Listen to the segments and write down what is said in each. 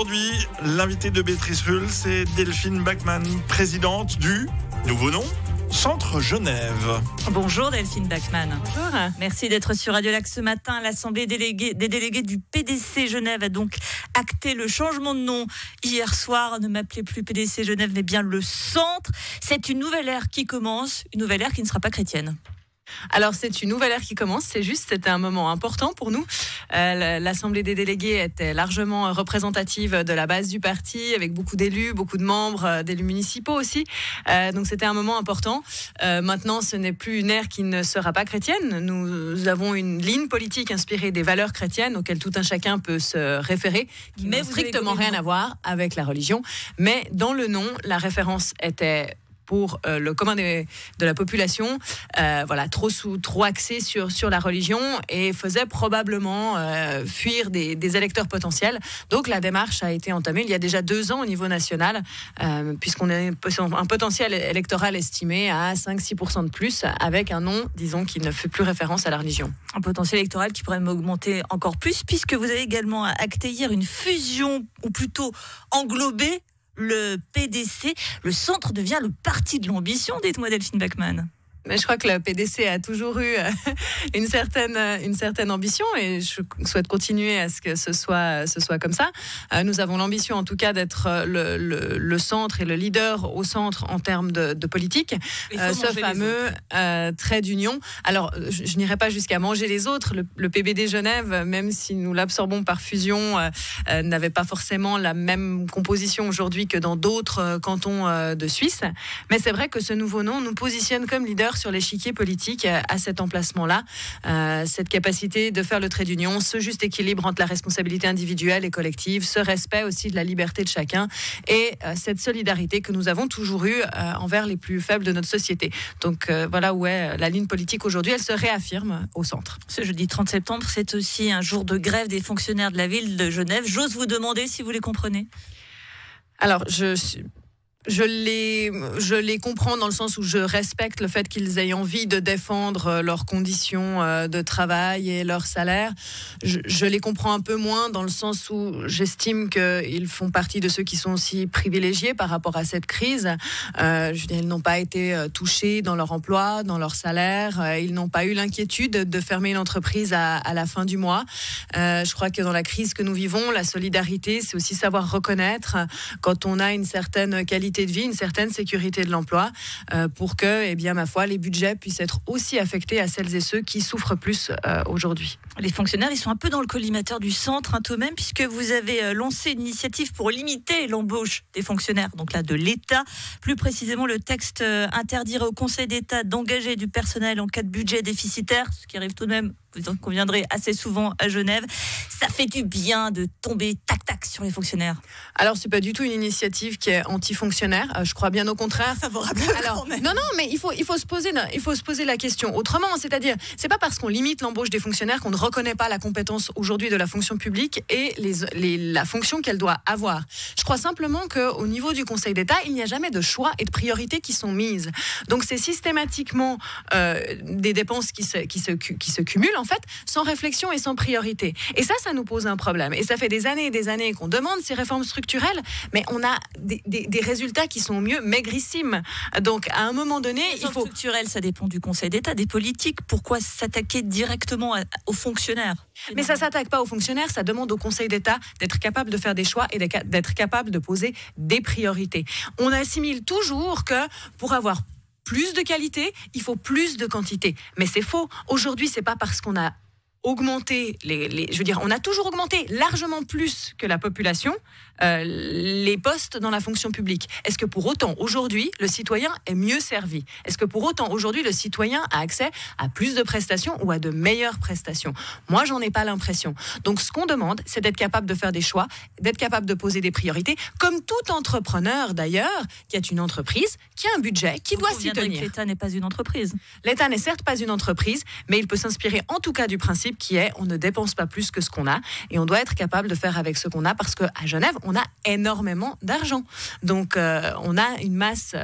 Aujourd'hui, l'invité de Béatrice Rulle, c'est Delphine Bachmann, présidente du nouveau nom, Centre Genève. Bonjour Delphine Bachmann. Bonjour. Merci d'être sur Radio Lac ce matin. L'Assemblée des délégués du PDC Genève a donc acté le changement de nom hier soir. Ne m'appelez plus PDC Genève, mais bien le Centre. C'est une nouvelle ère qui commence, une nouvelle ère qui ne sera pas chrétienne. Alors c'est une nouvelle ère qui commence, c'était un moment important pour nous. L'Assemblée des délégués était largement représentative de la base du parti, avec beaucoup d'élus, beaucoup de membres, d'élus municipaux aussi. Donc c'était un moment important. Maintenant, ce n'est plus une ère qui ne sera pas chrétienne. Nous avons une ligne politique inspirée des valeurs chrétiennes auxquelles tout un chacun peut se référer, qui n'ont strictement rien à voir avec la religion. Mais dans le nom, la référence était pour le commun de la population, trop axé sur la religion et faisait probablement fuir des électeurs potentiels. Donc la démarche a été entamée il y a déjà 2 ans au niveau national, puisqu'on a un potentiel électoral estimé à 5-6% de plus, avec un nom, disons, qui ne fait plus référence à la religion. Un potentiel électoral qui pourrait augmenter encore plus, puisque vous avez également acté hier une fusion, ou plutôt englobé le PDC. Le Centre devient le parti de l'ambition, dites-moi Delphine Bachmann. Mais je crois que le PDC a toujours eu une certaine ambition et je souhaite continuer à ce que ce soit comme ça. Nous avons l'ambition en tout cas d'être le centre et le leader au centre en termes de politique. Ce fameux trait d'union. Alors, je n'irai pas jusqu'à manger les autres. Le PBD Genève, même si nous l'absorbons par fusion, n'avait pas forcément la même composition aujourd'hui que dans d'autres cantons de Suisse. Mais c'est vrai que ce nouveau nom nous positionne comme leader sur l'échiquier politique à cet emplacement-là, cette capacité de faire le trait d'union, ce juste équilibre entre la responsabilité individuelle et collective, ce respect aussi de la liberté de chacun et cette solidarité que nous avons toujours eue envers les plus faibles de notre société. Donc voilà où est la ligne politique aujourd'hui, elle se réaffirme au centre. Ce jeudi 30 septembre, c'est aussi un jour de grève des fonctionnaires de la ville de Genève. J'ose vous demander si vous les comprenez. Alors, je les comprends dans le sens où je respecte le fait qu'ils aient envie de défendre leurs conditions de travail et leur salaire. Je les comprends un peu moins dans le sens où j'estime qu'ils font partie de ceux qui sont aussi privilégiés par rapport à cette crise. Ils n'ont pas été touchés dans leur emploi, dans leur salaire. Ils n'ont pas eu l'inquiétude de fermer une entreprise à la fin du mois. Je crois que dans la crise que nous vivons, la solidarité, c'est aussi savoir reconnaître quand on a une certaine qualité de vie, une certaine sécurité de l'emploi, pour que, ma foi, les budgets puissent être aussi affectés à celles et ceux qui souffrent plus aujourd'hui. Les fonctionnaires, ils sont un peu dans le collimateur du centre, tout de même, puisque vous avez lancé une initiative pour limiter l'embauche des fonctionnaires, donc là de l'État. Plus précisément, le texte interdirait au Conseil d'État d'engager du personnel en cas de budget déficitaire, ce qui arrive tout de même, vous en conviendrez, assez souvent à Genève. Ça fait du bien de tomber tac-tac sur les fonctionnaires. Alors, c'est pas du tout une initiative qui est anti-fonctionnaire. Je crois bien au contraire. Favorable. Alors, non, mais il faut se poser la question autrement. C'est-à-dire, c'est pas parce qu'on limite l'embauche des fonctionnaires qu'on ne reconnaît pas la compétence aujourd'hui de la fonction publique et la fonction qu'elle doit avoir. Je crois simplement qu'au niveau du Conseil d'État, il n'y a jamais de choix et de priorités qui sont mises. Donc, c'est systématiquement des dépenses qui se cumulent, en fait, sans réflexion et sans priorité. Et ça nous pose un problème. Et ça fait des années et des années qu'on demande ces réformes structurelles, mais on a des résultats qui sont au mieux maigrissimes. Donc, à un moment donné, il faut... structurelles, ça dépend du Conseil d'État, des politiques. Pourquoi s'attaquer directement aux fonctionnaires ? Mais ça ne s'attaque pas aux fonctionnaires, ça demande au Conseil d'État d'être capable de faire des choix et d'être capable de poser des priorités. On assimile toujours que pour avoir plus de qualité, il faut plus de quantité. Mais c'est faux. Aujourd'hui, c'est pas parce qu'on a augmenter on a toujours augmenté largement plus que la population les postes dans la fonction publique. Est-ce que pour autant aujourd'hui le citoyen est mieux servi? Est-ce que pour autant aujourd'hui le citoyen a accès à plus de prestations ou à de meilleures prestations? Moi, j'en ai pas l'impression. Donc ce qu'on demande, c'est d'être capable de faire des choix, d'être capable de poser des priorités, comme tout entrepreneur d'ailleurs qui est une entreprise, qui a un budget, qui doit s'y tenir. L'État n'est pas une entreprise. L'État n'est certes pas une entreprise, mais il peut s'inspirer en tout cas du principe qui est on ne dépense pas plus que ce qu'on a et on doit être capable de faire avec ce qu'on a parce qu'à Genève, on a énormément d'argent. Donc, on a une masse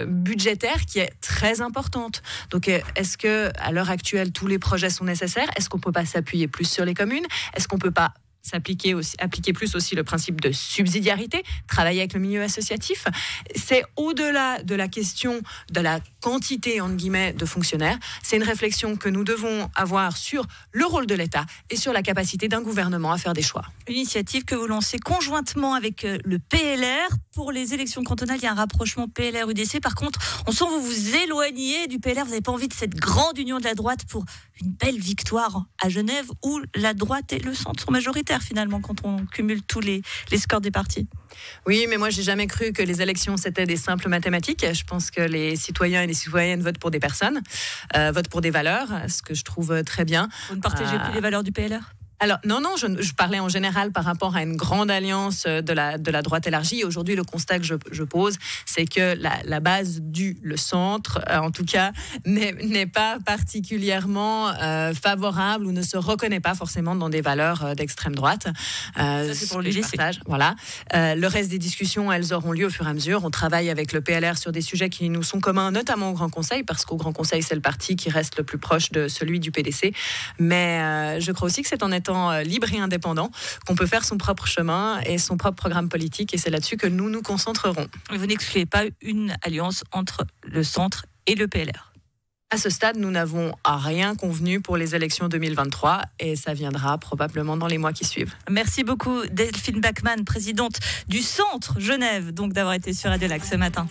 budgétaire qui est très importante. Donc, est-ce que à l'heure actuelle, tous les projets sont nécessaires? Est-ce qu'on ne peut pas s'appuyer plus sur les communes? Est-ce qu'on ne peut pas appliquer plus aussi le principe de subsidiarité, travailler avec le milieu associatif. C'est au-delà de la question de la quantité, entre guillemets, de fonctionnaires. C'est une réflexion que nous devons avoir sur le rôle de l'État et sur la capacité d'un gouvernement à faire des choix. Une initiative que vous lancez conjointement avec le PLR. Pour les élections cantonales, il y a un rapprochement PLR-UDC. Par contre, on sent que vous vous éloignez du PLR. Vous n'avez pas envie de cette grande union de la droite pour une belle victoire à Genève où la droite et le centre sont majoritaires finalement quand on cumule tous les scores des partis. Oui, mais moi, j'ai jamais cru que les élections, c'était des simples mathématiques. Je pense que les citoyens et les citoyennes votent pour des personnes, votent pour des valeurs, ce que je trouve très bien. Vous ne partagez plus les valeurs du PLR ? Alors, non, je parlais en général par rapport à une grande alliance de la droite élargie. Aujourd'hui, le constat que je pose, c'est que la base le centre, en tout cas, n'est pas particulièrement favorable ou ne se reconnaît pas forcément dans des valeurs d'extrême droite. Ça, c'est pour le lycée. Voilà. Le reste des discussions, elles auront lieu au fur et à mesure. On travaille avec le PLR sur des sujets qui nous sont communs, notamment au Grand Conseil, parce qu'au Grand Conseil, c'est le parti qui reste le plus proche de celui du PDC. Mais je crois aussi que c'est en étant libre et indépendant qu'on peut faire son propre chemin et son propre programme politique, et c'est là-dessus que nous nous concentrerons. Vous n'excluez pas une alliance entre le centre et le PLR ? À ce stade, nous n'avons rien convenu pour les élections 2023 et ça viendra probablement dans les mois qui suivent. Merci beaucoup Delphine Bachmann, présidente du Centre Genève, donc d'avoir été sur Radio Lac ce matin.